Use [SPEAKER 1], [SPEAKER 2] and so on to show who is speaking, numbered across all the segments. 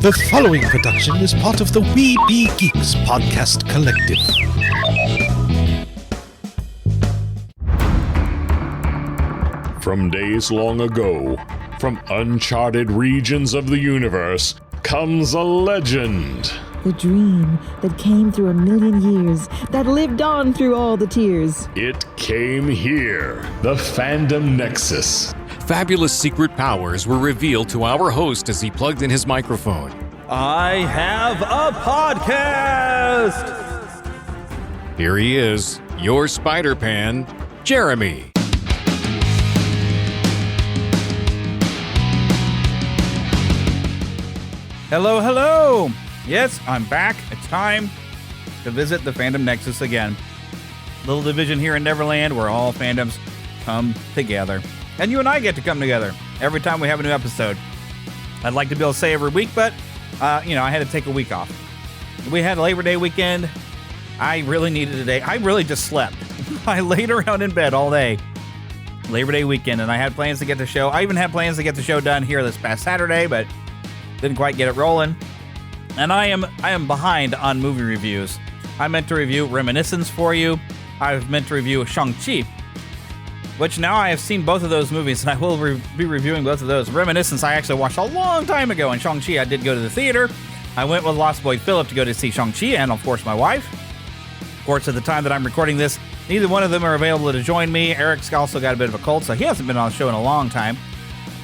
[SPEAKER 1] The following production is part of the We Be Geeks podcast collective.
[SPEAKER 2] From days long ago, from uncharted regions of the universe, comes a legend.
[SPEAKER 3] The dream that came through a million years, that lived on through all the tears.
[SPEAKER 2] It came here, the Fandom Nexus.
[SPEAKER 4] Fabulous secret powers were revealed to our host as he plugged in his microphone.
[SPEAKER 5] I have a podcast!
[SPEAKER 4] Here he is, your Spider-Pan, Jeremy.
[SPEAKER 5] Hello, hello! Yes, I'm back. It's time to visit the Fandom Nexus again. Little division here in Neverland where all fandoms come together. And you and I get to come together every time we have a new episode. I'd like to be able to say every week, but, I had to take a week off. We had Labor Day weekend. I really needed a day. I really just slept. I laid around in bed all day. Labor Day weekend, and I had plans to get the show. I even had plans to get the show done here this past Saturday, but didn't quite get it rolling. And I am behind on movie reviews. I meant to review Reminiscence for you. I've meant to review Shang-Chi, which now I have seen both of those movies, and I will be reviewing both of those. Reminiscence I actually watched a long time ago, and Shang-Chi I did go to the theater. I went with Lost Boy Philip to go to see Shang-Chi, and of course my wife. Of course, at the time that I'm recording this, neither one of them are available to join me. Eric's also got a bit of a cold, so he hasn't been on the show in a long time.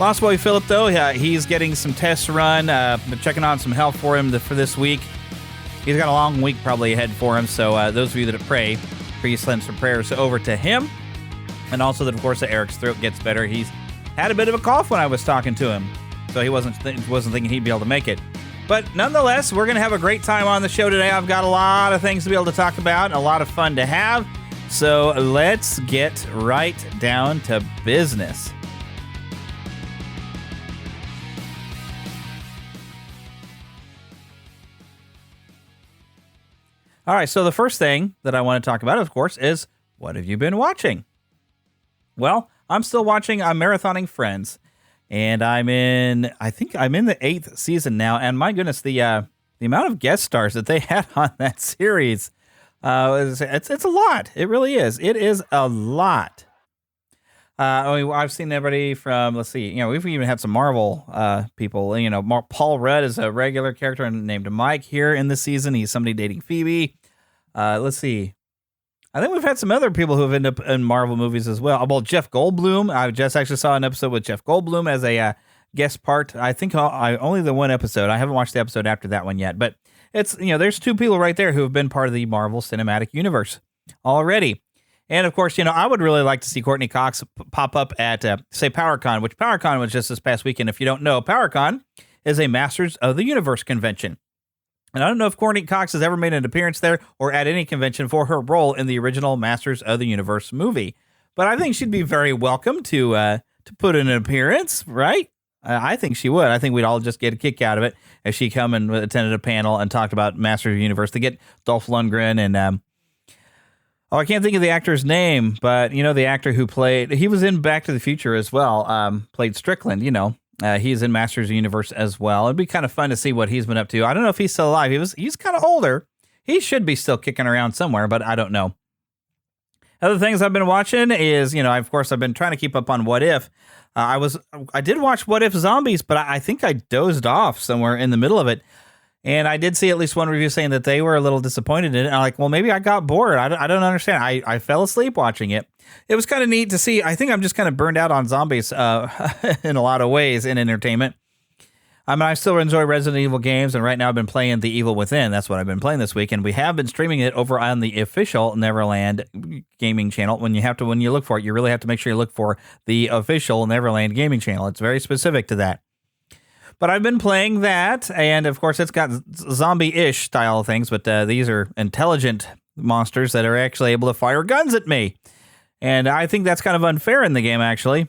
[SPEAKER 5] Lost Boy Philip, though, he's getting some tests run, been checking on some health for him for this week. He's got a long week probably ahead for him, so those of you that pray, please send some prayers over to him. And also that, of course, that Eric's throat gets better. He's had a bit of a cough when I was talking to him, so he wasn't thinking he'd be able to make it. But nonetheless, we're going to have a great time on the show today. I've got a lot of things to be able to talk about, and a lot of fun to have. So let's get right down to business. All right, so the first thing that I want to talk about, of course, is what have you been watching? Well, I'm still watching. I'm marathoning Friends, and I think I'm in the 8th season now. And my goodness, the amount of guest stars that they had on that series, it's a lot. It really is. It is a lot. I've seen everybody from, let's see, we've even had some Marvel people. Paul Rudd is a regular character named Mike here in this season. He's somebody dating Phoebe. Let's see. I think we've had some other people who have ended up in Marvel movies as well. Well, Jeff Goldblum. I just actually saw an episode with Jeff Goldblum as a guest part. I think only the one episode. I haven't watched the episode after that one yet. But it's, there's two people right there who have been part of the Marvel Cinematic Universe already. And of course, I would really like to see Courtney Cox pop up at, say, PowerCon, which PowerCon was just this past weekend. If you don't know, PowerCon is a Masters of the Universe convention. And I don't know if Courtney Cox has ever made an appearance there or at any convention for her role in the original Masters of the Universe movie. But I think she'd be very welcome to put in an appearance, right? I think she would. I think we'd all just get a kick out of it if she come and attended a panel and talked about Masters of the Universe to get Dolph Lundgren and... I can't think of the actor's name, but, the actor who he was in Back to the Future as well, played Strickland, he's in Masters of the Universe as well. It'd be kind of fun to see what he's been up to. I don't know if he's still alive. He's kind of older. He should be still kicking around somewhere, but I don't know. Other things I've been watching is, of course, I've been trying to keep up on What If. I did watch What If Zombies, but I think I dozed off somewhere in the middle of it. And I did see at least one review saying that they were a little disappointed in it. I'm like, well, maybe I got bored. I don't understand. I fell asleep watching it. It was kind of neat to see. I think I'm just kind of burned out on zombies in a lot of ways in entertainment. I still enjoy Resident Evil games, and right now I've been playing The Evil Within. That's what I've been playing this week, and we have been streaming it over on the official Neverland gaming channel. When you look for it, you really have to make sure you look for the official Neverland gaming channel. It's very specific to that. But I've been playing that, and of course it's got zombie-ish style things, but these are intelligent monsters that are actually able to fire guns at me. And I think that's kind of unfair in the game, actually.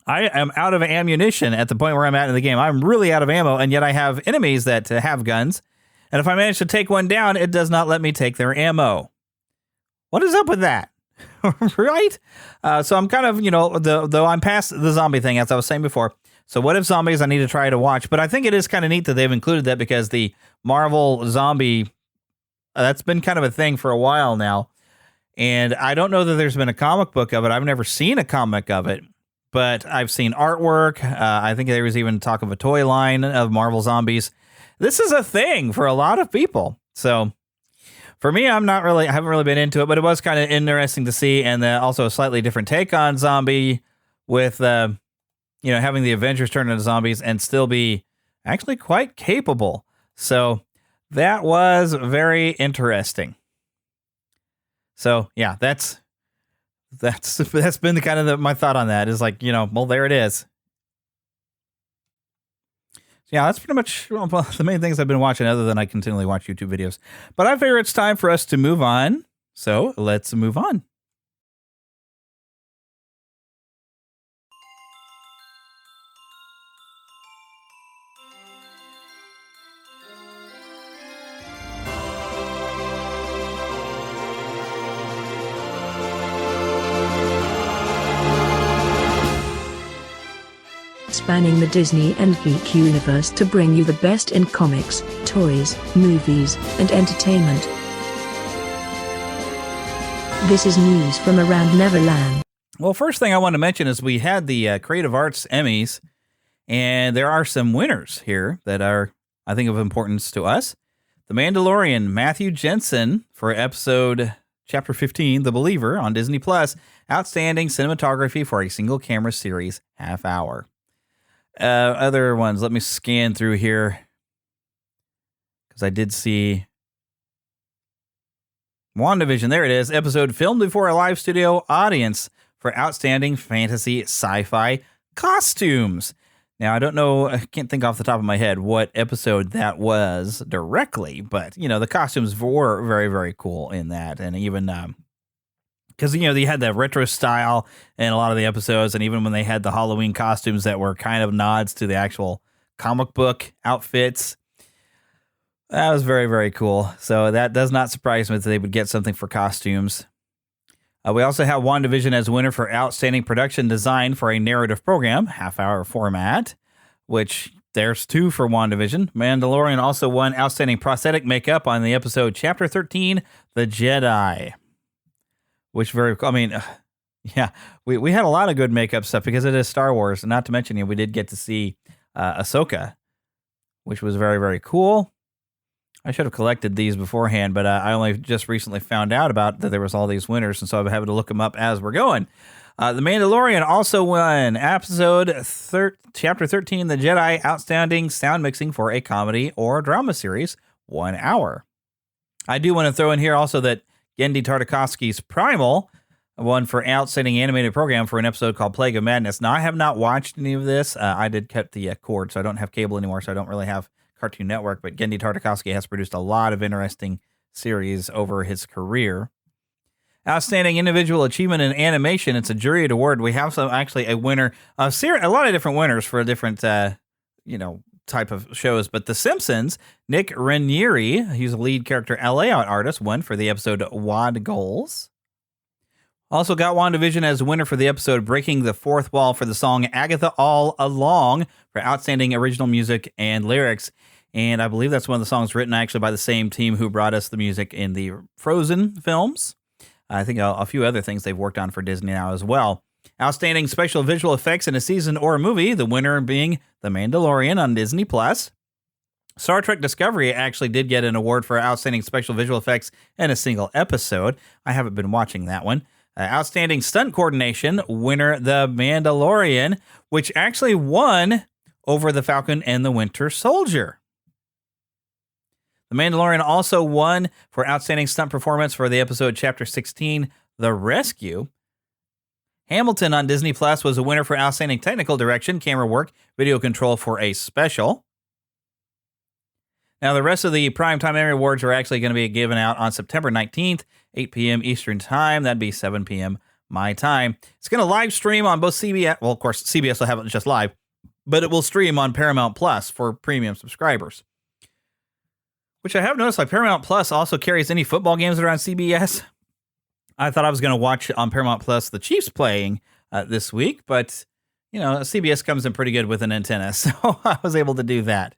[SPEAKER 5] I am out of ammunition at the point where I'm at in the game. I'm really out of ammo, and yet I have enemies that have guns. And if I manage to take one down, it does not let me take their ammo. What is up with that? Right? So I'm kind of, though I'm past the zombie thing, as I was saying before, So What If Zombies, I need to try to watch. But I think it is kind of neat that they've included that because the Marvel zombie, that's been kind of a thing for a while now. And I don't know that there's been a comic book of it. I've never seen a comic of it. But I've seen artwork. I think there was even talk of a toy line of Marvel zombies. This is a thing for a lot of people. So for me, I haven't really been into it, but it was kind of interesting to see. And also a slightly different take on zombie with, having the Avengers turn into zombies and still be actually quite capable. So that was very interesting. So yeah, that's been the kind of my thought on that is like, well, there it is. Yeah, that's pretty much the main things I've been watching other than I continually watch YouTube videos. But I figure it's time for us to move on. So let's move on.
[SPEAKER 6] Spanning the Disney and geek universe to bring you the best in comics, toys, movies, and entertainment. This is news from around Neverland.
[SPEAKER 5] Well, first thing I want to mention is we had the Creative Arts Emmys, and there are some winners here that are, I think, of importance to us. The Mandalorian, Matthew Jensen, for episode Chapter 15, The Believer, on Disney+, outstanding cinematography for a single camera series, half hour. Other ones, let me scan through here, because I did see WandaVision. There it is. Episode filmed before a live studio audience for outstanding fantasy sci-fi costumes. Now, I don't know, I can't think off the top of my head what episode that was directly, but, the costumes were very, very cool in that. And even, because, they had that retro style in a lot of the episodes, and even when they had the Halloween costumes that were kind of nods to the actual comic book outfits, that was very, very cool. So that does not surprise me that they would get something for costumes. We also have WandaVision as winner for outstanding production design for a narrative program, half-hour format, which there's 2 for WandaVision. Mandalorian also won outstanding prosthetic makeup on the episode Chapter 13, The Jedi. Which we had a lot of good makeup stuff because it is Star Wars. And not to mention, we did get to see Ahsoka, which was very, very cool. I should have collected these beforehand, but I only just recently found out about that there was all these winners, and so I'm having to look them up as we're going. The Mandalorian also won Chapter 13, The Jedi, outstanding sound mixing for a comedy or drama series, 1 hour. I do want to throw in here also that Genndy Tartakovsky's Primal won for outstanding animated program for an episode called Plague of Madness. Now, I have not watched any of this. I did cut the cord, so I don't have cable anymore, so I don't really have Cartoon Network, but Genndy Tartakovsky has produced a lot of interesting series over his career. Outstanding individual achievement in animation. It's a juried award. We have a winner, a lot of different winners for different, type of shows, but The Simpsons, Nick Ranieri, he's a lead character layout artist, won for the episode Wad Goals. Also got WandaVision as winner for the episode Breaking the Fourth Wall for the song Agatha All Along for outstanding original music and lyrics. And I believe that's one of the songs written actually by the same team who brought us the music in the Frozen films. I think a few other things they've worked on for Disney now as well. Outstanding special visual effects in a season or a movie, the winner being The Mandalorian on Disney+. Star Trek Discovery actually did get an award for outstanding special visual effects in a single episode. I haven't been watching that one. Outstanding stunt coordination, winner The Mandalorian, which actually won over The Falcon and the Winter Soldier. The Mandalorian also won for outstanding stunt performance for the episode Chapter 16, The Rescue. Hamilton on Disney Plus was a winner for outstanding technical direction, camera work, video control for a special. Now, the rest of the Primetime Emmy Awards are actually going to be given out on September 19th, 8 p.m. Eastern Time. That'd be 7 p.m. my time. It's going to live stream on both CBS. Well, of course, CBS will have it just live, but it will stream on Paramount Plus for premium subscribers. Which I have noticed, like Paramount Plus also carries any football games that are on CBS. I thought I was going to watch on Paramount Plus the Chiefs playing this week, but CBS comes in pretty good with an antenna, so I was able to do that.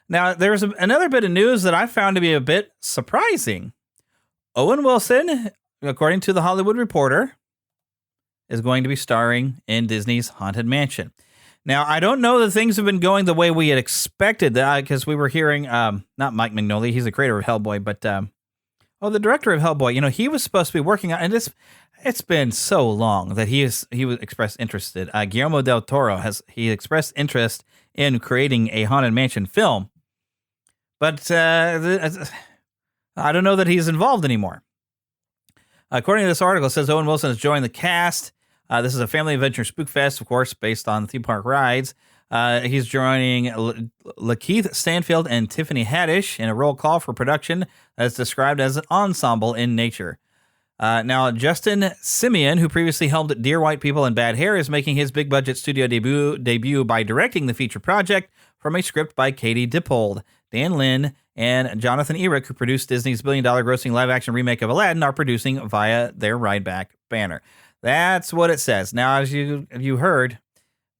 [SPEAKER 5] Now, there's another bit of news that I found to be a bit surprising. Owen Wilson, according to The Hollywood Reporter, is going to be starring in Disney's Haunted Mansion. Now, I don't know that things have been going the way we had expected, because we were hearing, not Mike Mignola, he's the creator of Hellboy, but, the director of Hellboy, he was supposed to be working on, and it's been so long that he was expressed interest. Guillermo del Toro he expressed interest in creating a Haunted Mansion film, but I don't know that he's involved anymore. According to this article, it says Owen Wilson has joined the cast. This is a family adventure spook fest, of course, based on theme park rides. He's joining Lakeith Stanfield and Tiffany Haddish in a roll call for production that's described as an ensemble in nature. Now, Justin Simeon, who previously helmed Dear White People and Bad Hair, is making his big-budget studio debut by directing the feature project from a script by Katie Dippold. Dan Lin and Jonathan Eric, who produced Disney's billion-dollar grossing live-action remake of Aladdin, are producing via their Rideback banner. That's what it says. Now, as you heard,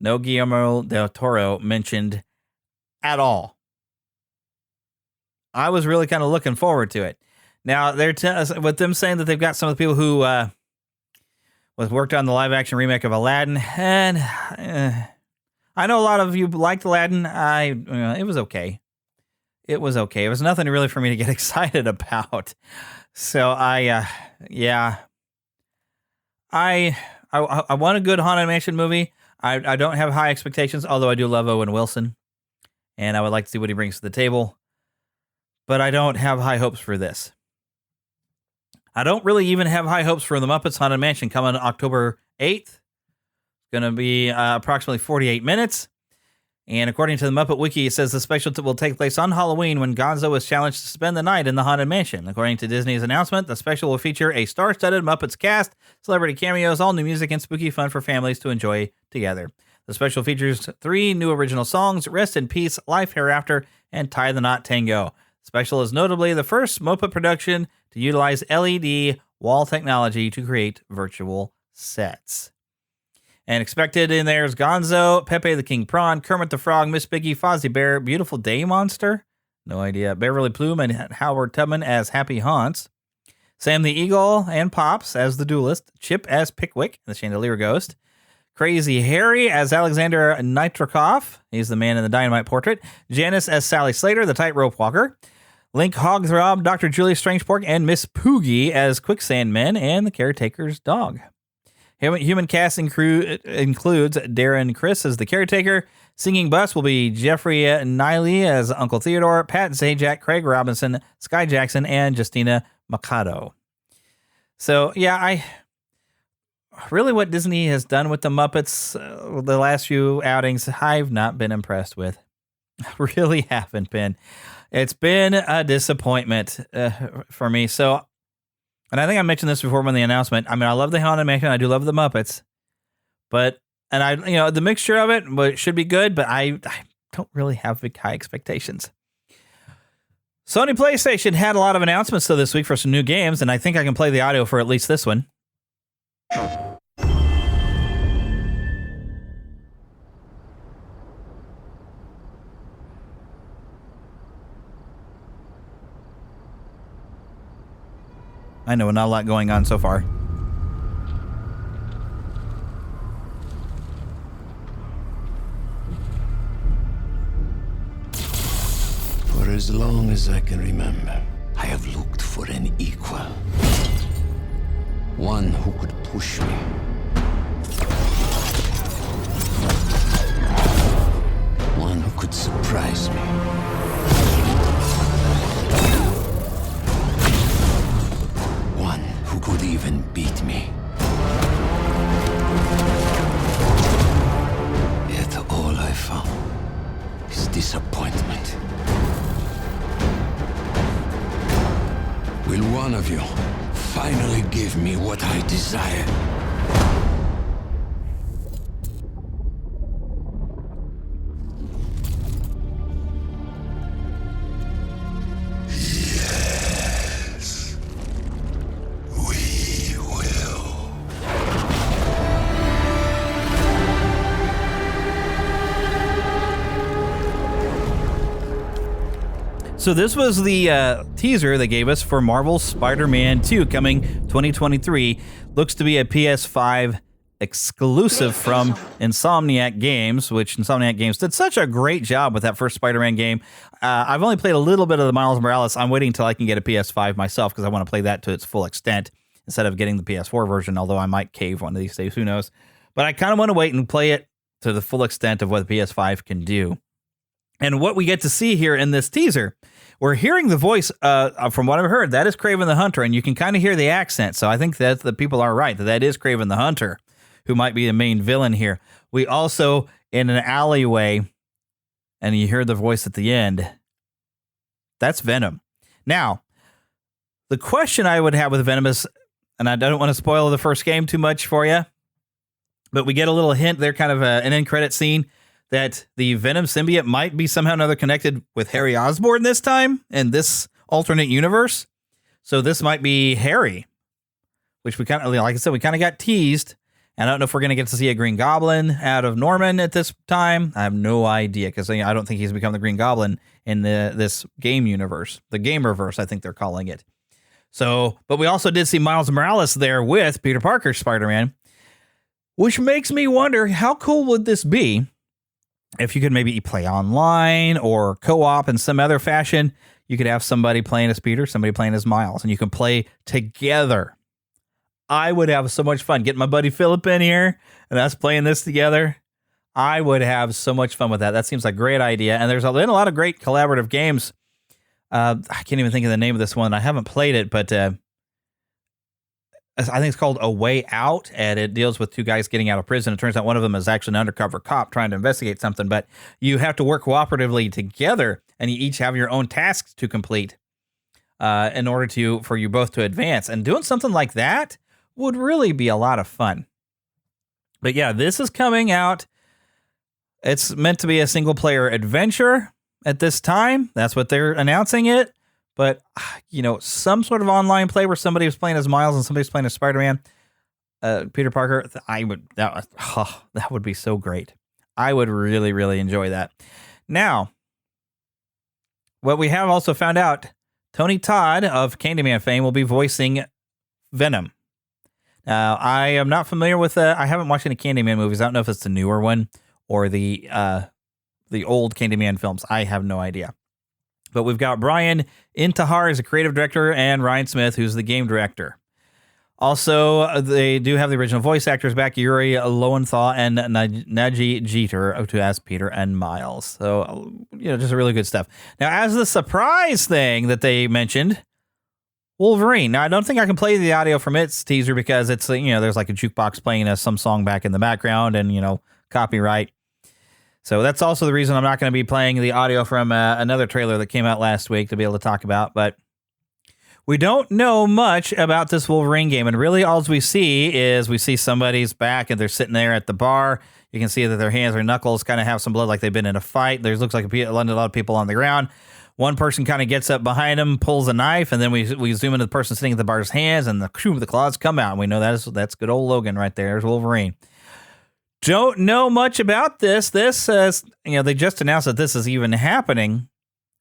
[SPEAKER 5] no Guillermo del Toro mentioned at all. I was really kind of looking forward to it. Now, they're with them saying that they've got some of the people who worked on the live-action remake of Aladdin, and I know a lot of you liked Aladdin. It was okay. It was okay. It was nothing really for me to get excited about. So I want a good Haunted Mansion movie. I don't have high expectations, although I do love Owen Wilson, and I would like to see what he brings to the table. But I don't have high hopes for this. I don't really even have high hopes for The Muppets Haunted Mansion coming October 8th. It's going to be approximately 48 minutes. And according to the Muppet Wiki, it says the special will take place on Halloween when Gonzo is challenged to spend the night in the Haunted Mansion. According to Disney's announcement, the special will feature a star-studded Muppets cast, celebrity cameos, all new music, and spooky fun for families to enjoy together. The special features 3 new original songs, Rest in Peace, Life Hereafter, and Tie the Knot Tango. The special is notably the first Muppet production to utilize LED wall technology to create virtual sets. And expected in there is Gonzo, Pepe the King Prawn, Kermit the Frog, Miss Piggy, Fozzie Bear, Beautiful Day Monster, no idea, Beverly Plume and Howard Tubman as Happy Haunts, Sam the Eagle and Pops as the Duelist, Chip as Pickwick, the Chandelier Ghost, Crazy Harry as Alexander Nitrikoff, he's the man in the dynamite portrait, Janice as Sally Slater, the Tightrope Walker, Link Hogthrob, Dr. Julius Strangepork, and Miss Poogie as Quicksand Men and the Caretaker's Dog. Human cast includes Darren Criss as the caretaker. Singing bus will be Jeffrey Niley as Uncle Theodore, Pat Zajac, Craig Robinson, Sky Jackson, and Justina Mikado. So, yeah, really what Disney has done with the Muppets the last few outings, I've not been impressed with. I really haven't been. It's been a disappointment for me. So, and I think I mentioned this before when the announcement. I mean, I love the Haunted Mansion. I do love the Muppets, the mixture of it should be good, but I don't really have big high expectations. Sony PlayStation had a lot of announcements this week for some new games, and I think I can play the audio for at least this one. I know, not a lot going on so far.
[SPEAKER 7] For as long as I can remember, I have looked for an equal. One who could push me. One who could surprise me. One who could even beat me. Yet all I found is disappointment. Will one of you finally give me what I desire? Yes, we will.
[SPEAKER 5] So this was the teaser they gave us for Marvel's Spider-Man 2 coming 2023. Looks to be a PS5 exclusive from Insomniac Games, which Insomniac Games did such a great job with that first Spider-Man game. I've only played a little bit of the Miles Morales. I'm waiting until I can get a PS5 myself because I want to play that to its full extent instead of getting the PS4 version, although I might cave one of these days, who knows. But I kind of want to wait and play it to the full extent of what the PS5 can do. And what we get to see here in this teaser, we're hearing the voice, from what I've heard, that is Kraven the Hunter, and you can kind of hear the accent. So I think that the people are right, that is Kraven the Hunter, who might be the main villain here. We also, in an alleyway, and you hear the voice at the end, that's Venom. Now, the question I would have with Venom is, and I don't want to spoil the first game too much for you, but we get a little hint there, kind of an end credit scene, that the Venom symbiote might be somehow or another connected with Harry Osborn this time in this alternate universe. So this might be Harry, which we kind of, like I said, we kind of got teased. And I don't know if we're going to get to see a Green Goblin out of Norman at this time. I have no idea because I don't think he's become the Green Goblin in this game universe, the Gamerverse, I think they're calling it. So, but we also did see Miles Morales there with Peter Parker's Spider-Man, which makes me wonder how cool would this be if you could maybe play online or co-op in some other fashion. You could have somebody playing as Peter, somebody playing as Miles, and you can play together. I would have so much fun getting my buddy Philip in here and us playing this together. I would have so much fun with that. That seems like a great idea. And there's been a lot of great collaborative games. I can't even think of the name of this one. I haven't played it, but I think it's called A Way Out, and it deals with two guys getting out of prison. It turns out one of them is actually an undercover cop trying to investigate something, but you have to work cooperatively together, and you each have your own tasks to complete in order for you both to advance. And doing something like that would really be a lot of fun. But yeah, this is coming out. It's meant to be a single-player adventure at this time. That's what they're announcing it. But, some sort of online play where somebody was playing as Miles and somebody's playing as Spider-Man, Peter Parker, that would be so great. I would really, really enjoy that. Now, what we have also found out, Tony Todd of Candyman fame will be voicing Venom. I am not familiar with I haven't watched any Candyman movies. I don't know if it's the newer one or the old Candyman films. I have no idea. But we've got Brian Intihar as a creative director and Ryan Smith, who's the game director. Also, they do have the original voice actors back, Yuri Lowenthal and Naji Jeter, to as Peter and Miles. So, just really good stuff. Now, as the surprise thing that they mentioned, Wolverine. Now, I don't think I can play the audio from its teaser because it's, there's like a jukebox playing some song back in the background and, copyright. So that's also the reason I'm not going to be playing the audio from another trailer that came out last week to be able to talk about. But we don't know much about this Wolverine game. And really all we see somebody's back and they're sitting there at the bar. You can see that their hands or knuckles kind of have some blood like they've been in a fight. There looks like a lot of people on the ground. One person kind of gets up behind him, pulls a knife, and then we zoom into the person sitting at the bar's hands, and the claws come out. And we know that's good old Logan right there. There's Wolverine. Don't know much about this. This they just announced that this is even happening,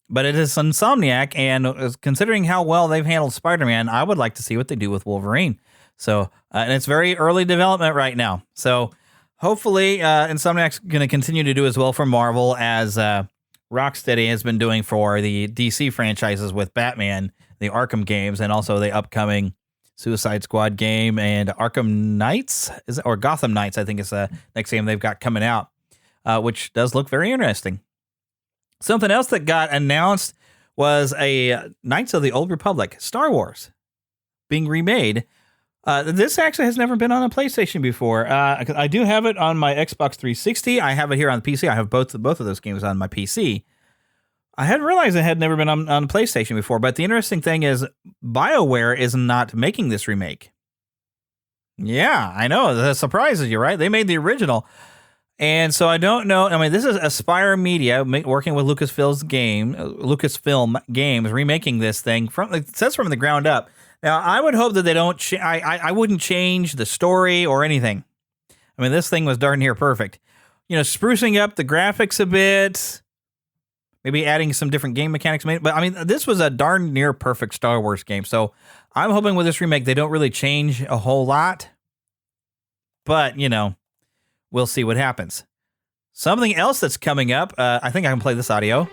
[SPEAKER 5] but it is Insomniac, and considering how well they've handled Spider-Man, I would like to see what they do with Wolverine. So, and it's very early development right now. So, hopefully, Insomniac's going to continue to do as well for Marvel as Rocksteady has been doing for the DC franchises with Batman, the Arkham games, and also the upcoming Suicide Squad game and Arkham Knights, or Gotham Knights, I think is the next game they've got coming out, which does look very interesting. Something else that got announced was a Knights of the Old Republic, Star Wars, being remade. This actually has never been on a PlayStation before. I do have it on my Xbox 360. I have it here on the PC. I have both of those games on my PC. I hadn't realized it had never been on PlayStation before, but the interesting thing is BioWare is not making this remake. Yeah, I know. That surprises you, right? They made the original. And so I don't know. I mean, this is Aspire Media working with Lucasfilm Games, remaking this thing from the ground up. Now, I would hope that they don't. I wouldn't change the story or anything. I mean, this thing was darn near perfect. Sprucing up the graphics a bit, maybe adding some different game mechanics. But I mean, this was a darn near perfect Star Wars game. So I'm hoping with this remake, they don't really change a whole lot. But, you know, we'll see what happens. Something else that's coming up, I think I can play this audio.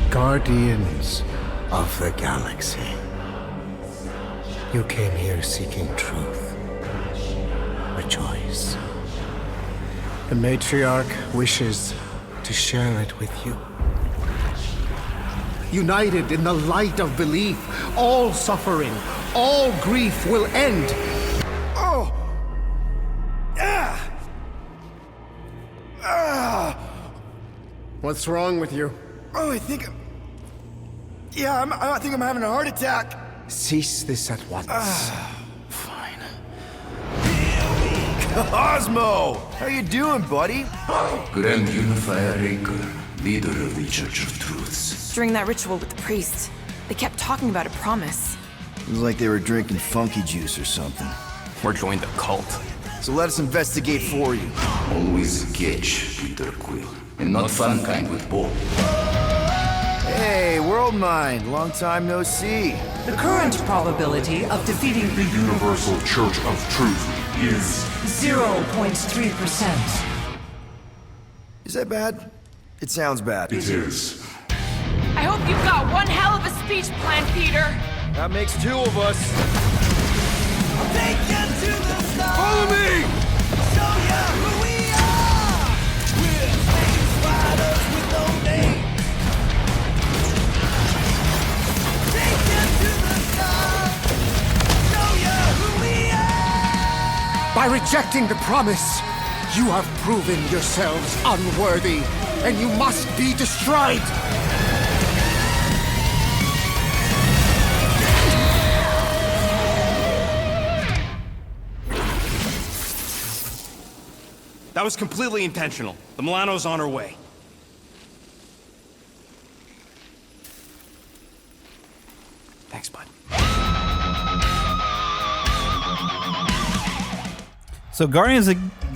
[SPEAKER 8] Guardians of the Galaxy. You came here seeking truth. Rejoice. The matriarch wishes to share it with you. United in the light of belief, all suffering, all grief will end. Oh! Ah! Ah! What's wrong with you?
[SPEAKER 9] Oh, I think I'm having a heart attack.
[SPEAKER 8] Cease this at once. Fine.
[SPEAKER 9] Cosmo! How you doing, buddy?
[SPEAKER 7] Grand Unifier Raker, leader of the Church of Truths.
[SPEAKER 10] During that ritual with the priest, they kept talking about a promise.
[SPEAKER 9] It was like they were drinking funky juice or something.
[SPEAKER 11] Or joined the cult.
[SPEAKER 9] So let us investigate for you.
[SPEAKER 7] Always catch, Peter Quill, and not fun kind with Bob.
[SPEAKER 9] Hey, World Mind, long time no see.
[SPEAKER 12] The current probability of defeating the
[SPEAKER 2] Universal Church of Truth is
[SPEAKER 12] 0.3%.
[SPEAKER 9] Is that bad? It sounds bad.
[SPEAKER 2] It is.
[SPEAKER 10] I hope you've got one hell of a speech plan, Peter.
[SPEAKER 9] That makes two of us. Follow me!
[SPEAKER 13] Show ya who we are! We're space riders with no name. Take ya to the stars. Show ya who we are!
[SPEAKER 8] By rejecting the promise, you have proven yourselves unworthy, and you must be destroyed!
[SPEAKER 11] That was completely intentional. The Milano's on her way. Thanks, bud.
[SPEAKER 5] So Guardians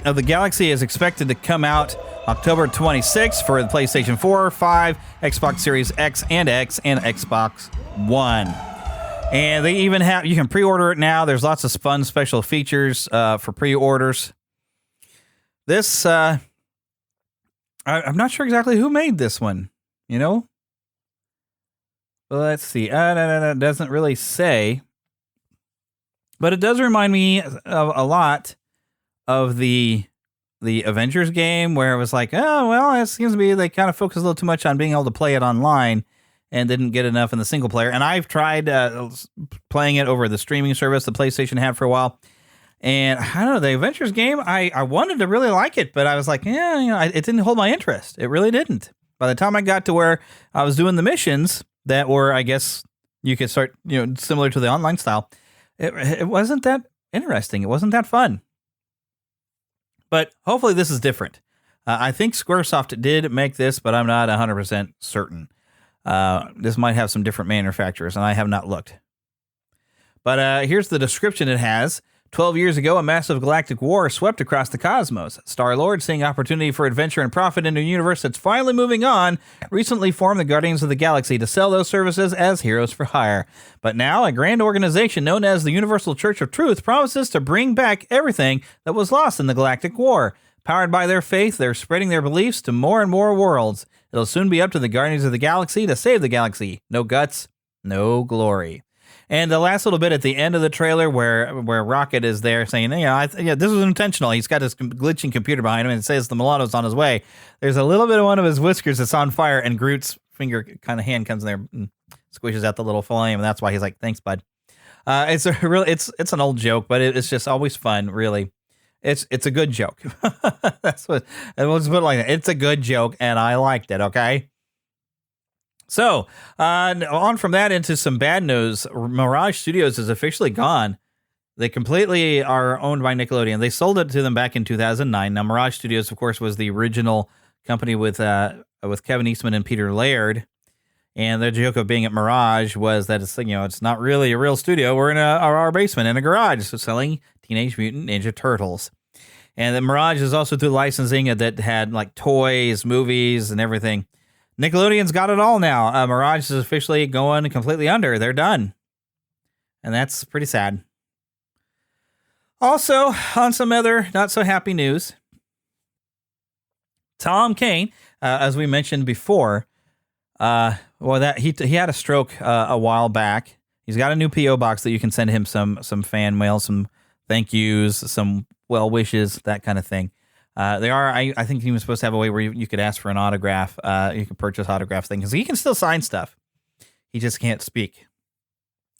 [SPEAKER 5] of the Galaxy is expected to come out October 26th for the PlayStation 4, 5, Xbox Series X, and Xbox One. And they even have, you can pre-order it now. There's lots of fun special features for pre-orders. This, I'm not sure exactly who made this one, you know? Well, let's see. It doesn't really say. But it does remind me of a lot of the Avengers game, where it was like, oh, well, it seems to be they kind of focused a little too much on being able to play it online and didn't get enough in the single player. And I've tried playing it over the streaming service the PlayStation had for a while. And I don't know, the Avengers game, I wanted to really like it, but I was like, yeah, you know, it didn't hold my interest. It really didn't. By the time I got to where I was doing the missions that were, I guess you could start, you know, similar to the online style, it wasn't that interesting. It wasn't that fun. But hopefully this is different. I think Squaresoft did make this, but I'm not 100% certain. This might have some different manufacturers, and I have not looked. But here's the description it has. 12 years ago, a massive galactic war swept across the cosmos. Star-Lord, seeing opportunity for adventure and profit in a universe that's finally moving on, recently formed the Guardians of the Galaxy to sell those services as heroes for hire. But now, a grand organization known as the Universal Church of Truth promises to bring back everything that was lost in the galactic war. Powered by their faith, they're spreading their beliefs to more and more worlds. It'll soon be up to the Guardians of the Galaxy to save the galaxy. No guts, no glory. And the last little bit at the end of the trailer where Rocket is there saying, yeah, this was intentional. He's got this glitching computer behind him and it says the Milano's on his way. There's a little bit of one of his whiskers that's on fire and Groot's hand comes in there and squishes out the little flame. And that's why he's like, thanks, bud. It's an old joke, but it's just always fun, really. It's a good joke. That's what, and we'll just put it like that. It's a good joke and I liked it, okay? So, on from that into some bad news. Mirage Studios is officially gone. They completely are owned by Nickelodeon. They sold it to them back in 2009. Now, Mirage Studios, of course, was the original company with Kevin Eastman and Peter Laird. And the joke of being at Mirage was that it's not really a real studio. We're in our basement in a garage selling Teenage Mutant Ninja Turtles. And the Mirage is also through licensing that had like toys, movies, and everything. Nickelodeon's got it all now. Mirage is officially going completely under. They're done. And that's pretty sad. Also, on some other not so happy news, Tom Kane, as we mentioned before, he had a stroke a while back. He's got a new P.O. box that you can send him some fan mail, some thank yous, some well wishes, that kind of thing. I think he was supposed to have a way where you could ask for an autograph. You could purchase autograph things. He can still sign stuff. He just can't speak.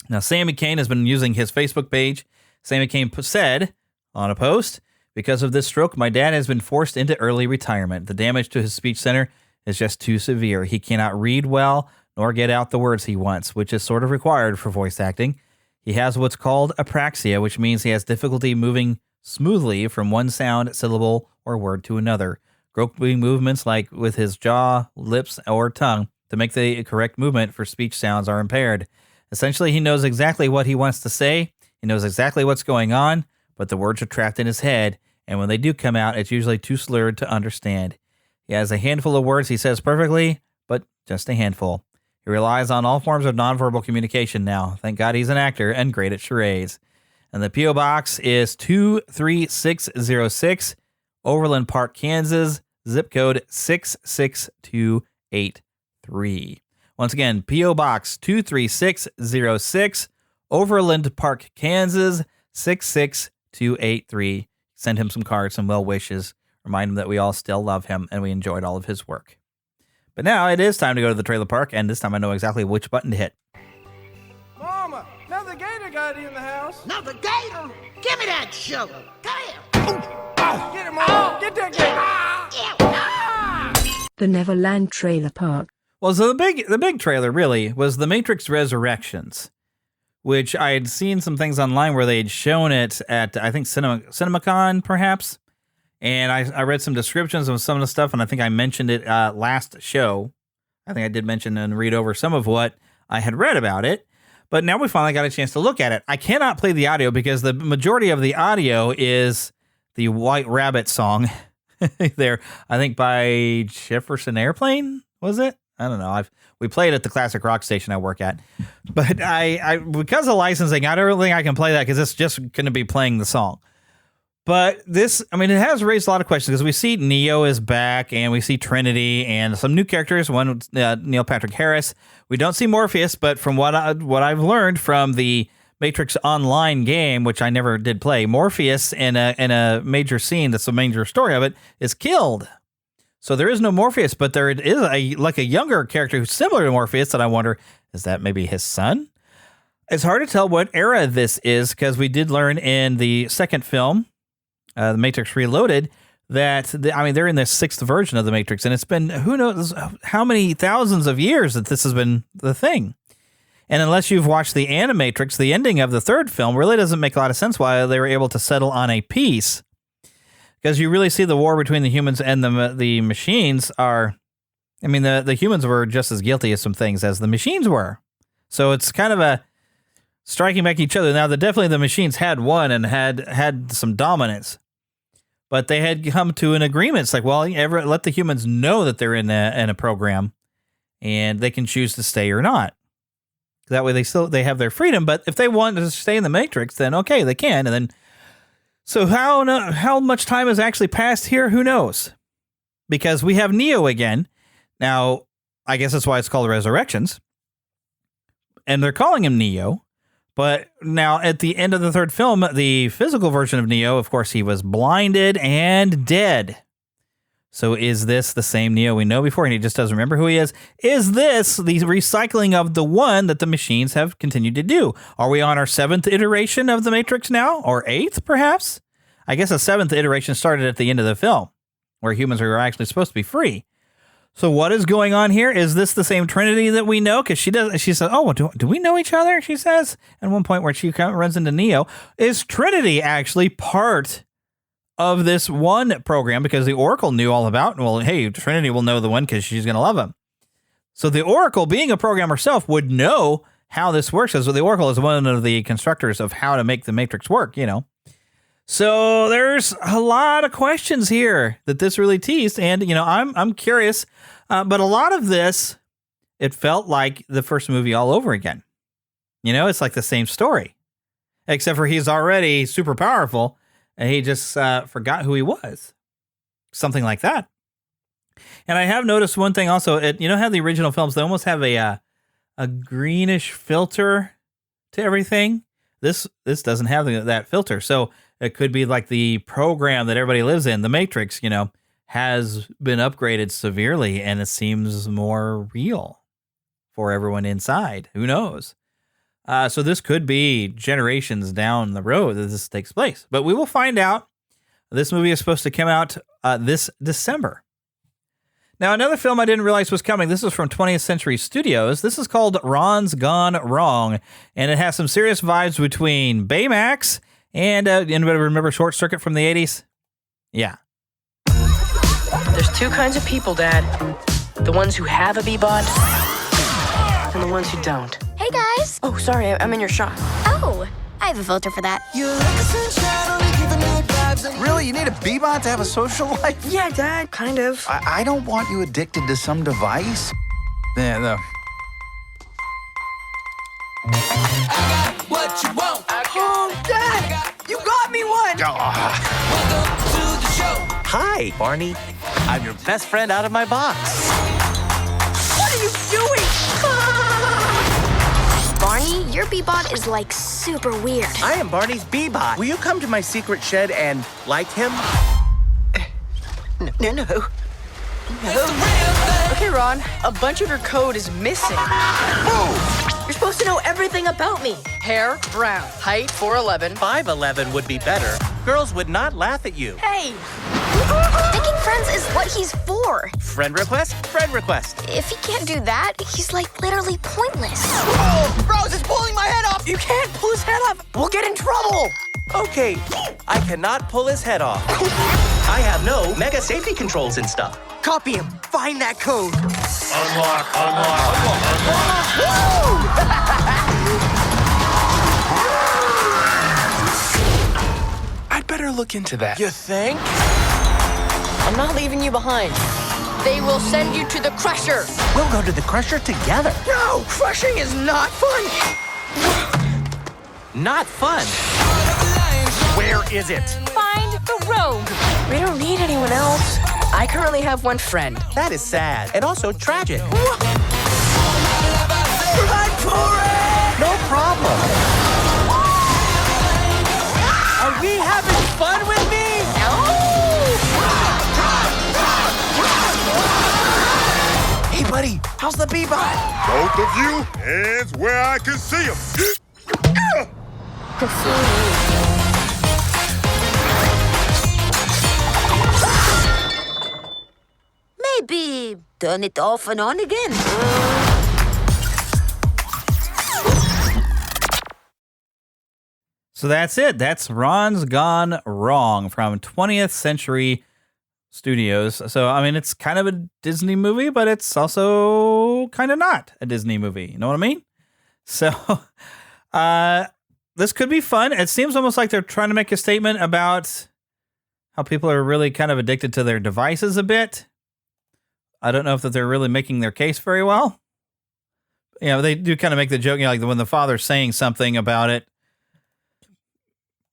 [SPEAKER 5] Now, Sammy Kane has been using his Facebook page. Sammy Kane said on a post, "Because of this stroke, my dad has been forced into early retirement. The damage to his speech center is just too severe. He cannot read well nor get out the words he wants, which is sort of required for voice acting. He has what's called apraxia, which means he has difficulty moving smoothly from one sound, syllable, or word to another. Groping movements like with his jaw, lips, or tongue to make the correct movement for speech sounds are impaired. Essentially, he knows exactly what he wants to say. He knows exactly what's going on, but the words are trapped in his head, and when they do come out, it's usually too slurred to understand. He has a handful of words he says perfectly, but just a handful. He relies on all forms of nonverbal communication now. Thank God he's an actor and great at charades." And the P.O. Box is 23606, Overland Park, Kansas, zip code 66283. Once again, P.O. Box 23606, Overland Park, Kansas, 66283. Send him some cards, some well wishes. Remind him that we all still love him and we enjoyed all of his work. But now it is time to go to the trailer park, and this time I know exactly which button to hit.
[SPEAKER 13] Mama, another gator got in the house.
[SPEAKER 14] Another gator? Give me that sugar. Come here.
[SPEAKER 13] Get him, Mama. Get that gator.
[SPEAKER 6] The Neverland Trailer Park.
[SPEAKER 5] Well, so the big trailer really was The Matrix Resurrections, which I had seen some things online where they had shown it at, I think, CinemaCon, perhaps. And I read some descriptions of some of the stuff, and I think I mentioned it last show. I think I did mention and read over some of what I had read about it. But now we finally got a chance to look at it. I cannot play the audio because the majority of the audio is the White Rabbit song there, I think by Jefferson Airplane, was it? I don't know. We played at the classic rock station I work at. But I because of licensing, I don't think I can play that because it's just going to be playing the song. But this, I mean, it has raised a lot of questions because we see Neo is back and we see Trinity and some new characters. One, Neil Patrick Harris. We don't see Morpheus, but from what I've learned from the Matrix Online game, which I never did play, Morpheus in a major scene, that's the major story of it, is killed. So there is no Morpheus, but there is a younger character who's similar to Morpheus that I wonder, is that maybe his son? It's hard to tell what era this is because we did learn in the second film, The Matrix Reloaded, that they're in the sixth version of the Matrix, and it's been who knows how many thousands of years that this has been the thing. And unless you've watched the Animatrix, the ending of the third film really doesn't make a lot of sense why they were able to settle on a peace, because you really see the war between the humans and the machines are. I mean, the humans were just as guilty of some things as the machines were, so it's kind of a striking back each other. Now, definitely the machines had won and had some dominance. But they had come to an agreement. It's like, well, let the humans know that they're in a program, and they can choose to stay or not. That way, they have their freedom. But if they want to stay in the Matrix, then okay, they can. And then, so how much time has actually passed here? Who knows? Because we have Neo again. Now, I guess that's why it's called Resurrections, and they're calling him Neo. But now at the end of the third film, the physical version of Neo, of course, he was blinded and dead. So is this the same Neo we know before and he just doesn't remember who he is? Is this the recycling of the one that the machines have continued to do? Are we on our seventh iteration of the Matrix now? Or eighth, perhaps? I guess the seventh iteration started at the end of the film, where humans are actually supposed to be free. So what is going on here? Is this the same Trinity that we know? Because she says, oh, do we know each other? She says at one point where she runs into Neo. Is Trinity actually part of this one program? Because the Oracle knew all about, well, hey, Trinity will know the one because she's going to love him. So the Oracle, being a programmer herself, would know how this works. So the Oracle is one of the constructors of how to make the Matrix work, you know. So there's a lot of questions here that this really teased, and I'm curious, but a lot of this, it felt like the first movie all over again. It's like the same story, except for he's already super powerful, and he just forgot who he was, something like that. And I have noticed one thing also. How the original films, they almost have a greenish filter to everything. This doesn't have that filter, so it could be like the program that everybody lives in, the Matrix, has been upgraded severely, and it seems more real for everyone inside. Who knows? So this could be generations down the road that this takes place, but we will find out. This movie is supposed to come out this December. Now, another film I didn't realize was coming. This is from 20th Century Studios. This is called Ron's Gone Wrong, and it has some serious vibes between Baymax and anybody remember Short Circuit from the 80s? Yeah.
[SPEAKER 15] There's two kinds of people, Dad. The ones who have a B-bot and the ones who don't.
[SPEAKER 16] Hey, guys.
[SPEAKER 15] Oh, sorry, I'm in your shot.
[SPEAKER 16] Oh, I have a filter for that.
[SPEAKER 17] Really? You need a B-bot to have a social life?
[SPEAKER 15] Yeah, Dad, kind of.
[SPEAKER 17] I don't want you addicted to some device. Yeah, no.
[SPEAKER 13] What you want?
[SPEAKER 15] Oh, Dad! You got me one!
[SPEAKER 13] Welcome to the show.
[SPEAKER 18] Hi, Barney. I'm your best friend out of my box.
[SPEAKER 15] What are you doing?
[SPEAKER 16] Barney, your B-bot is like super weird.
[SPEAKER 18] I am Barney's B-bot. Will you come to my secret shed and like him?
[SPEAKER 15] No. Okay, Ron, a bunch of your code is missing. You're supposed to know everything about me. Hair, brown. Height, 4'11".
[SPEAKER 18] 5'11" would be better. Girls would not laugh at you.
[SPEAKER 16] Hey! Making friends is what he's for.
[SPEAKER 18] Friend request? Friend request.
[SPEAKER 16] If he can't do that, he's like literally pointless.
[SPEAKER 15] Oh, Rose is pulling my head off! You can't pull his head off! We'll get in trouble!
[SPEAKER 18] Okay, I cannot pull his head off. I have no mega safety controls and stuff.
[SPEAKER 15] Copy him. Find that code.
[SPEAKER 2] Unlock.
[SPEAKER 17] I'd better look into that.
[SPEAKER 15] You think? I'm not leaving you behind. They will send you to the Crusher.
[SPEAKER 18] We'll go to the Crusher together.
[SPEAKER 15] No, crushing is not fun.
[SPEAKER 18] Not fun. Where is it?
[SPEAKER 10] Find the rogue.
[SPEAKER 15] We don't need anyone else. I currently have one friend.
[SPEAKER 18] That is sad and also tragic.
[SPEAKER 15] Run for it!
[SPEAKER 18] No problem. Are we having fun with me?
[SPEAKER 15] No!
[SPEAKER 17] Hey, buddy, how's the B-bot?
[SPEAKER 19] Both of you, hands where I can see them.
[SPEAKER 14] Maybe turn it off and on again.
[SPEAKER 5] So that's it. That's Ron's Gone Wrong from 20th Century Studios. So, I mean, it's kind of a Disney movie, but it's also kind of not a Disney movie. You know what I mean? So, this could be fun. It seems almost like they're trying to make a statement about how people are really kind of addicted to their devices a bit. I don't know if that they're really making their case very well. They do kind of make the joke, like when the father's saying something about it,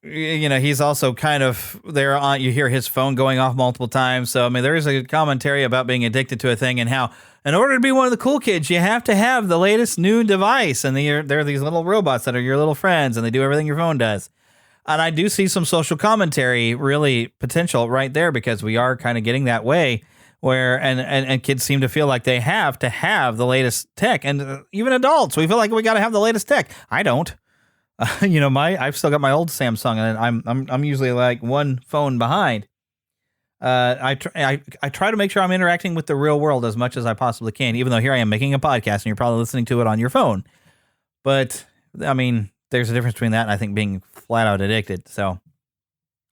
[SPEAKER 5] he's also kind of there on, you hear his phone going off multiple times. So, I mean, there is a commentary about being addicted to a thing and how in order to be one of the cool kids, you have to have the latest new device. And there are these little robots that are your little friends and they do everything your phone does. And I do see some social commentary, really potential right there, because we are kind of getting that way where, and kids seem to feel like they have to have the latest tech. And even adults, we feel like we got to have the latest tech. I don't. I've still got my old Samsung, and I'm usually like one phone behind. I try to make sure I'm interacting with the real world as much as I possibly can, even though here I am making a podcast and you're probably listening to it on your phone. But I mean, there's a difference between that and I think being flat out addicted. So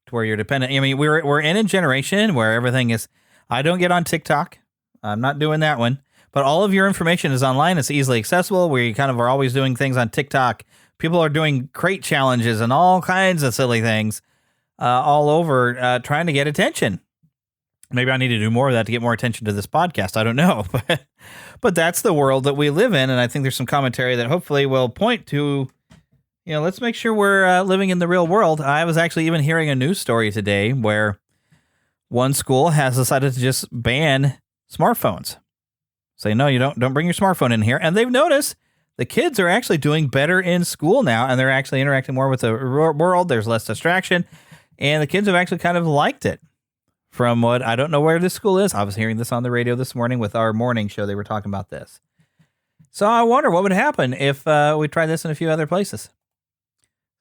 [SPEAKER 5] to where you're dependent. I mean, we're in a generation where everything is. I don't get on TikTok. I'm not doing that one. But all of your information is online. It's easily accessible. We kind of are always doing things on TikTok. People are doing crate challenges and all kinds of silly things. all over trying to get attention. Maybe I need to do more of that to get more attention to this podcast. I don't know. But that's the world that we live in. And I think there's some commentary that hopefully will point to, let's make sure we're living in the real world. I was actually even hearing a news story today where one school has decided to just ban smartphones. Say, no, you don't bring your smartphone in here. And they've noticed the kids are actually doing better in school now, and they're actually interacting more with the world. There's less distraction, and the kids have actually kind of liked it. From what, I don't know where this school is. I was hearing this on the radio this morning with our morning show. They were talking about this. So I wonder what would happen if we tried this in a few other places.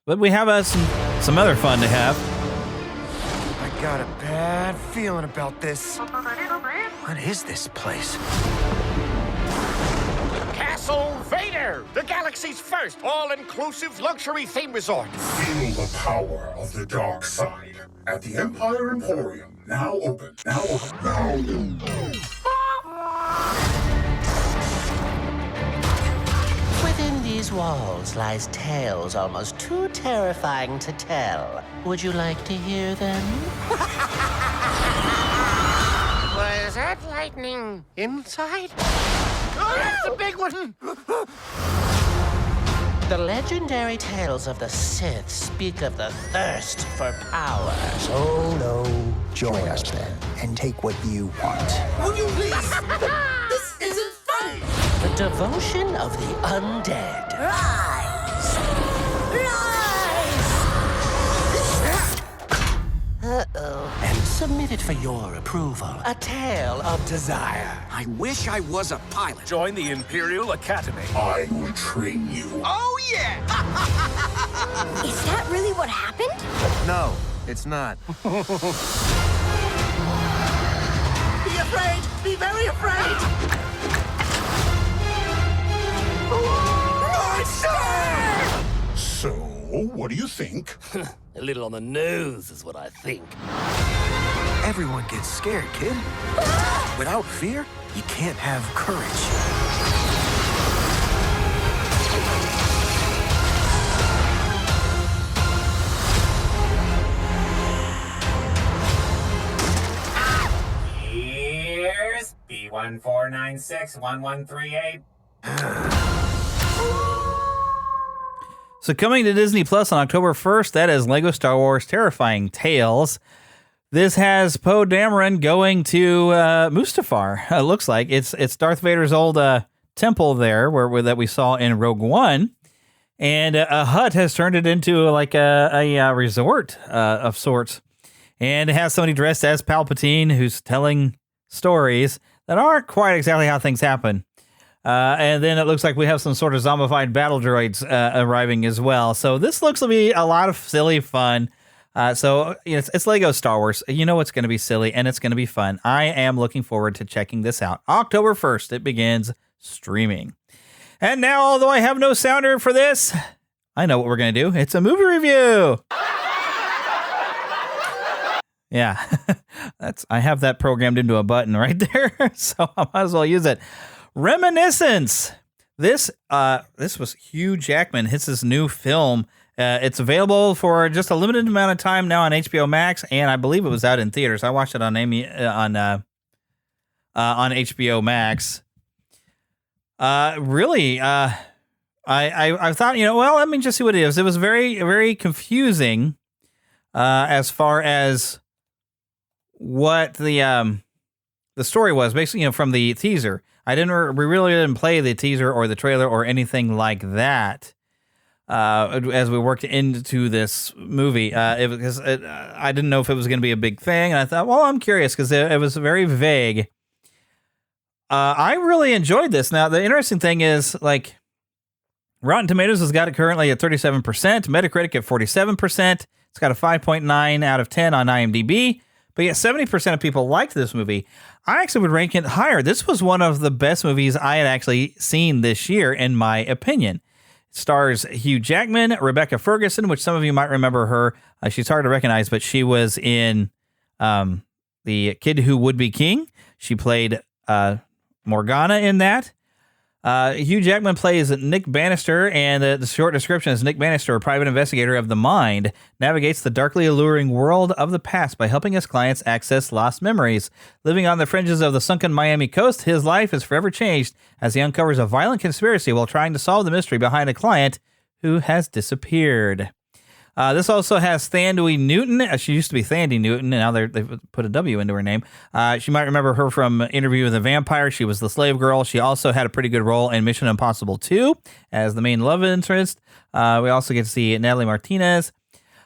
[SPEAKER 5] But we have some other fun to have.
[SPEAKER 9] I got a bad feeling about this. What is this place?
[SPEAKER 20] Castle Vader, the galaxy's first all-inclusive luxury theme resort.
[SPEAKER 21] Feel the power of the dark side at the Empire Emporium. Now open. Now open. Now open.
[SPEAKER 22] Within these walls lies tales almost too terrifying to tell. Would you like to hear them?
[SPEAKER 20] Was that lightning inside? Oh, that's a big one!
[SPEAKER 22] The legendary tales of the Sith speak of the thirst for power.
[SPEAKER 23] So join us then, and take what you want.
[SPEAKER 20] Will you please? This isn't funny!
[SPEAKER 22] The devotion of the undead.
[SPEAKER 20] Rise!
[SPEAKER 22] Uh-oh. And submitted for your approval. A tale of desire.
[SPEAKER 24] I wish I was a pilot. Join the Imperial Academy.
[SPEAKER 21] I will train you.
[SPEAKER 20] Oh, yeah!
[SPEAKER 16] Is that really what happened?
[SPEAKER 9] No, it's not.
[SPEAKER 20] Be afraid! Be very afraid! Monster!
[SPEAKER 21] So, what do you think?
[SPEAKER 24] A little on the nose is what I think.
[SPEAKER 9] Everyone gets scared, kid. Without fear, you can't have courage.
[SPEAKER 25] Here's B14961138.
[SPEAKER 5] So coming to Disney Plus on October 1st, that is Lego Star Wars Terrifying Tales. This has Poe Dameron going to Mustafar. It looks like it's Darth Vader's old temple there, where that we saw in Rogue One, and a hut has turned it into like a resort of sorts, and it has somebody dressed as Palpatine who's telling stories that aren't quite exactly how things happen. And then it looks like we have some sort of zombified battle droids arriving as well. So this looks to be a lot of silly fun. So it's Lego Star Wars. You know it's going to be silly and it's going to be fun. I am looking forward to checking this out. October 1st, it begins streaming. And now, although I have no sounder for this, I know what we're going to do. It's a movie review. Yeah, I have that programmed into a button right there, so I might as well use it. Reminiscence. This was Hugh Jackman. It's his new film. It's available for just a limited amount of time now on HBO Max, and I believe it was out in theaters. I watched it on HBO Max. Really, I thought, well, let me just see what it is. It was very, very confusing as far as what the story was. Basically, from the teaser. We really didn't play the teaser or the trailer or anything like that as we worked into this movie. Because I didn't know if it was going to be a big thing, and I thought, well, I'm curious because it was very vague. I really enjoyed this. Now, the interesting thing is, like, Rotten Tomatoes has got it currently at 37%, Metacritic at 47%. It's got a 5.9 out of 10 on IMDb. But yet 70% of people liked this movie. I actually would rank it higher. This was one of the best movies I had actually seen this year, in my opinion. It stars Hugh Jackman, Rebecca Ferguson, which some of you might remember her. She's hard to recognize, but she was in The Kid Who Would Be King. She played Morgana in that. Hugh Jackman plays Nick Bannister, and the short description is Nick Bannister, a private investigator of the mind, navigates the darkly alluring world of the past by helping his clients access lost memories. Living on the fringes of the sunken Miami coast, his life is forever changed as he uncovers a violent conspiracy while trying to solve the mystery behind a client who has disappeared. This also has Thandie Newton. She used to be Thandie Newton, and now they've put a W into her name. You might remember her from Interview with a Vampire. She was the slave girl. She also had a pretty good role in Mission Impossible 2 as the main love interest. We also get to see Natalie Martinez.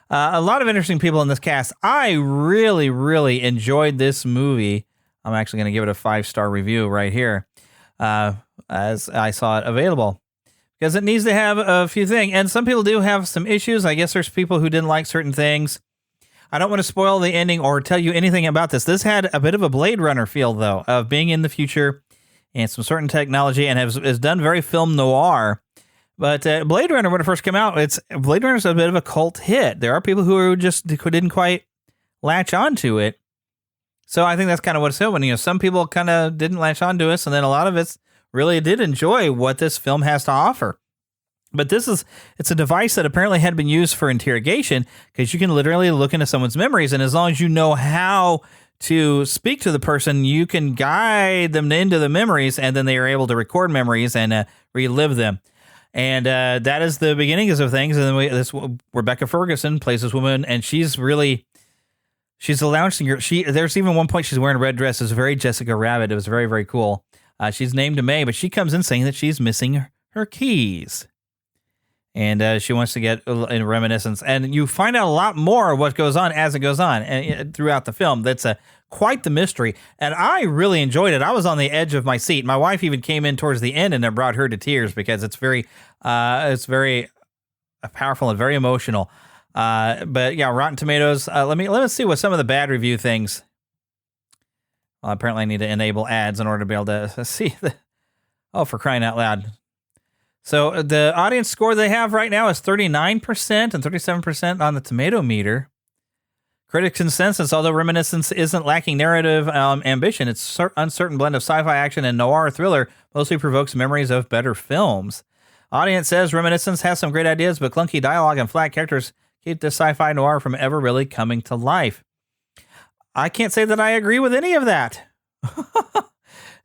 [SPEAKER 5] A lot of interesting people in this cast. I really, really enjoyed this movie. I'm actually going to give it a 5-star review right here as I saw it available. Because it needs to have a few things. And some people do have some issues. I guess there's people who didn't like certain things. I don't want to spoil the ending or tell you anything about this. This had a bit of a Blade Runner feel, though, of being in the future and some certain technology, and has done very film noir. But Blade Runner, when it first came out, Blade Runner's a bit of a cult hit. There are people who didn't quite latch onto it. So I think that's kind of what's happening. Some people kind of didn't latch onto us, and then a lot of it's really did enjoy what this film has to offer. But it's a device that apparently had been used for interrogation, because you can literally look into someone's memories, and as long as you know how to speak to the person, you can guide them into the memories, and then they are able to record memories and relive them. And that is the beginnings of things. And then Rebecca Ferguson plays this woman, and she's a lounge singer. There's even one point she's wearing a red dress. It's very Jessica Rabbit. It was very, very cool. She's named May, but she comes in saying that she's missing her keys. And she wants to get in reminiscence. And you find out a lot more of what goes on as it goes on and throughout the film. That's quite the mystery. And I really enjoyed it. I was on the edge of my seat. My wife even came in towards the end, and it brought her to tears because it's very powerful and very emotional. But yeah, Rotten Tomatoes. Let me see what some of the bad review things. Well, apparently I need to enable ads in order to be able to see the... Oh, for crying out loud. So the audience score they have right now is 39% and 37% on the tomato meter. Critic Consensus, although Reminiscence isn't lacking narrative ambition, its uncertain blend of sci-fi action and noir thriller mostly provokes memories of better films. Audience says Reminiscence has some great ideas, but clunky dialogue and flat characters keep this sci-fi noir from ever really coming to life. I can't say that I agree with any of that.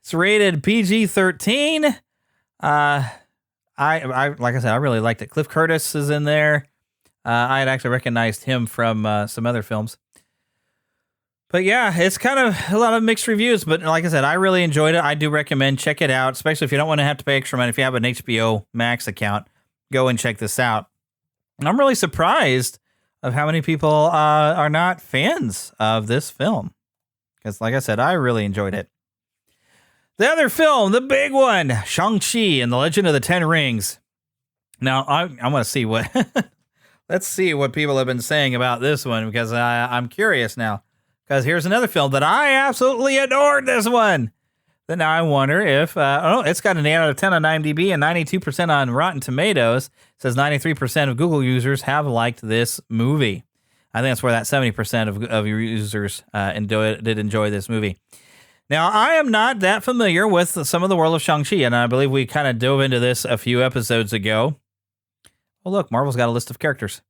[SPEAKER 5] It's rated PG-13. I like I said, I really liked it. Cliff Curtis is in there. I had actually recognized him from some other films. But yeah, it's kind of a lot of mixed reviews. But like I said, I really enjoyed it. I do recommend check it out, especially if you don't want to have to pay extra money. If you have an HBO Max account, go and check this out. And I'm really surprised of how many people are not fans of this film. Because like I said, I really enjoyed it. The other film, the big one, Shang-Chi and the Legend of the Ten Rings. Now, I want to see what... Let's see what people have been saying about this one, because I'm curious now. Because here's another film that I absolutely adored this one. Then now I wonder if... it's got an 8 out of 10 on IMDb and 92% on Rotten Tomatoes. It says 93% of Google users have liked this movie. I think that's where that 70% of your users did enjoy this movie. Now, I am not that familiar with some of the world of Shang-Chi, and I believe we kind of dove into this a few episodes ago. Well, look, Marvel's got a list of characters.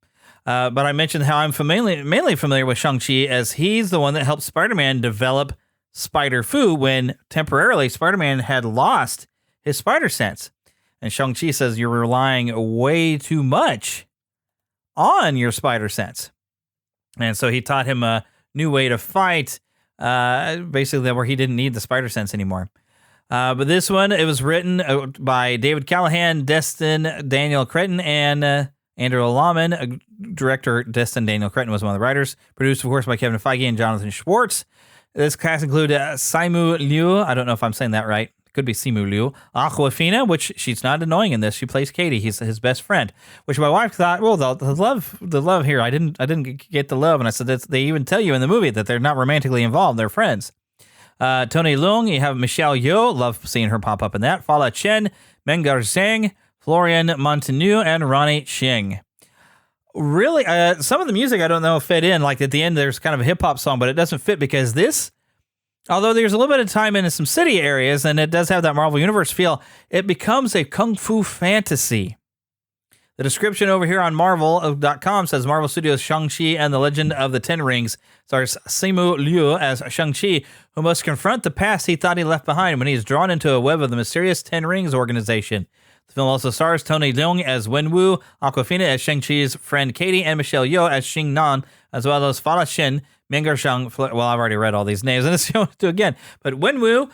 [SPEAKER 5] But I mentioned how I'm mainly familiar with Shang-Chi, as he's the one that helped Spider-Man develop Spider-Fu when temporarily Spider-Man had lost his spider sense. And Shang-Chi says you're relying way too much on your spider sense. And so he taught him a new way to fight, basically where he didn't need the spider sense anymore. But this one, it was written by David Callahan, Destin Daniel Cretton, and Andrew Lawman. Director Destin Daniel Cretton was one of the writers. Produced, of course, by Kevin Feige and Jonathan Schwartz. This cast included Simu Liu. I don't know if I'm saying that right. Could be Simu Liu. Aquafina, which she's not annoying in this. She plays Katie. He's his best friend. Which my wife thought, well, the love here. I didn't get the love, and I said they even tell you in the movie that they're not romantically involved. They're friends. Tony Leung, you have Michelle Yeoh. Love seeing her pop up in that. Fala Chen, Mengar Zhang, Florian Montanu, and Ronnie Ching. Really, some of the music I don't know fit in. Like at the end, there's kind of a hip hop song, but it doesn't fit because this although there's a little bit of time in some city areas, and it does have that Marvel Universe feel, it becomes a kung fu fantasy. The description over here on Marvel.com says Marvel Studios' Shang-Chi and the Legend of the Ten Rings stars Simu Liu as Shang-Chi, who must confront the past he thought he left behind when he is drawn into a web of the mysterious Ten Rings organization. The film also stars Tony Leung as Wenwu, Awkwafina as Shang-Chi's friend Katie, and Michelle Yeoh as Xing Nan, as well as Fa Shin, Ming'er Shang. Well, I've already read all these names, and it's going to do again. But Wenwu,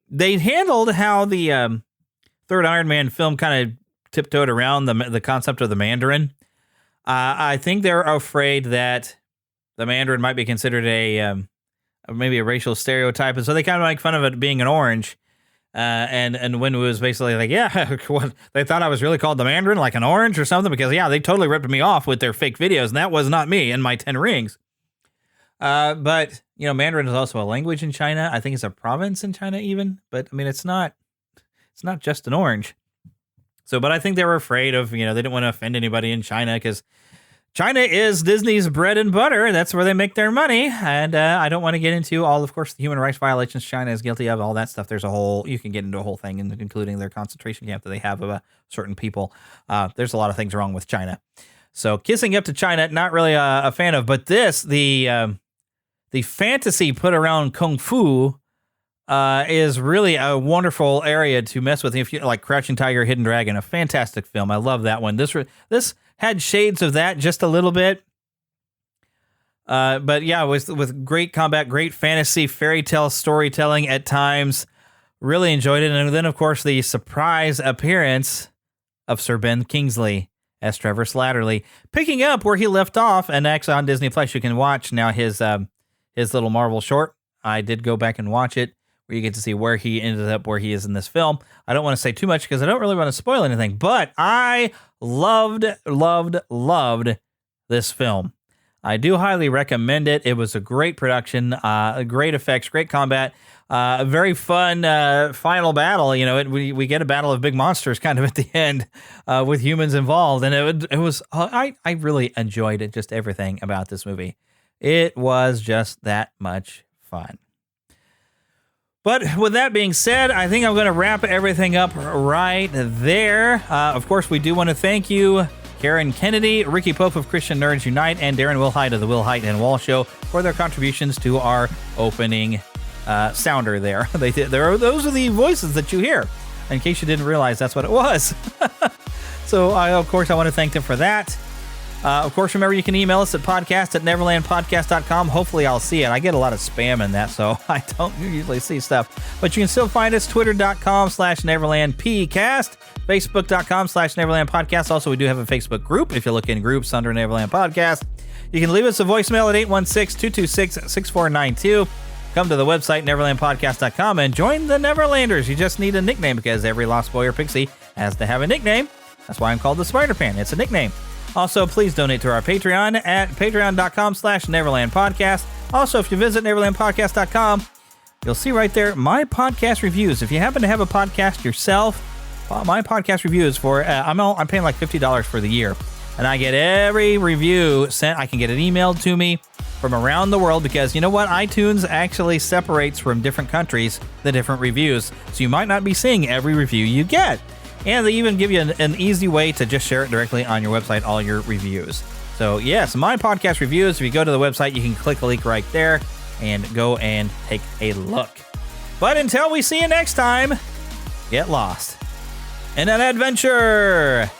[SPEAKER 5] they handled how the third Iron Man film kind of tiptoed around the concept of the Mandarin. I think they're afraid that the Mandarin might be considered maybe a racial stereotype, and so they kind of make fun of it being an orange. And Wenwu was basically like, yeah, what, they thought I was really called the Mandarin, like an orange or something, because yeah, they totally ripped me off with their fake videos, and that was not me and my 10 rings. But you know, Mandarin is also a language in China. I think it's a province in China even, but I mean, it's not just an orange. So, but I think they were afraid of, you know, they didn't want to offend anybody in China because China is Disney's bread and butter. That's where they make their money. And I don't want to get into all, of course, the human rights violations China is guilty of, all that stuff. There's you can get into a whole thing, including their concentration camp that they have of certain people. There's a lot of things wrong with China. So kissing up to China, not really a fan of. But the fantasy put around Kung Fu is really a wonderful area to mess with. If you like Crouching Tiger, Hidden Dragon, a fantastic film. I love that one. This had shades of that just a little bit. But yeah, with great combat, great fantasy, fairy tale storytelling at times. Really enjoyed it. And then, of course, the surprise appearance of Sir Ben Kingsley as Trevor Slattery, picking up where he left off. And actually on Disney Plus, you can watch now his little Marvel short. I did go back and watch it, where you get to see where he ended up, where he is in this film. I don't want to say too much because I don't really want to spoil anything, but I loved this film. I do highly recommend it. It was a great production, great effects, great combat, a very fun final battle. You know, we get a battle of big monsters kind of at the end with humans involved, and it was I really enjoyed it, just everything about this movie. It was just that much fun. But with that being said, I think I'm going to wrap everything up right there. Of course, we do want to thank you, Karen Kennedy, Ricky Pope of Christian Nerds Unite, and Darren Wilhite of the Wilhite and Wall Show for their contributions to our opening sounder there. Those are the voices that you hear. In case you didn't realize, that's what it was. So, of course, I want to thank them for that. Of course, remember, you can email us at podcast@neverlandpodcast.com. Hopefully, I'll see it. I get a lot of spam in that, so I don't usually see stuff. But you can still find us, twitter.com/NeverlandPcast, facebook.com/NeverlandPodcast. Also, we do have a Facebook group if you look in groups under Neverland Podcast. You can leave us a voicemail at 816-226-6492. Come to the website, neverlandpodcast.com, and join the Neverlanders. You just need a nickname because every Lost Boy or Pixie has to have a nickname. That's why I'm called the Spider-Pan. It's a nickname. Also, please donate to our Patreon at patreon.com/NeverlandPodcast. Also, if you visit neverlandpodcast.com, you'll see right there my podcast reviews. If you happen to have a podcast yourself, my podcast reviews for I'm paying like $50 for the year, and I get every review sent. I can get it emailed to me from around the world because you know what? iTunes actually separates from different countries the different reviews, so you might not be seeing every review you get. And they even give you an easy way to just share it directly on your website, all your reviews. So, yes, my podcast reviews. If you go to the website, you can click a link right there and go and take a look. But until we see you next time, get lost in an adventure.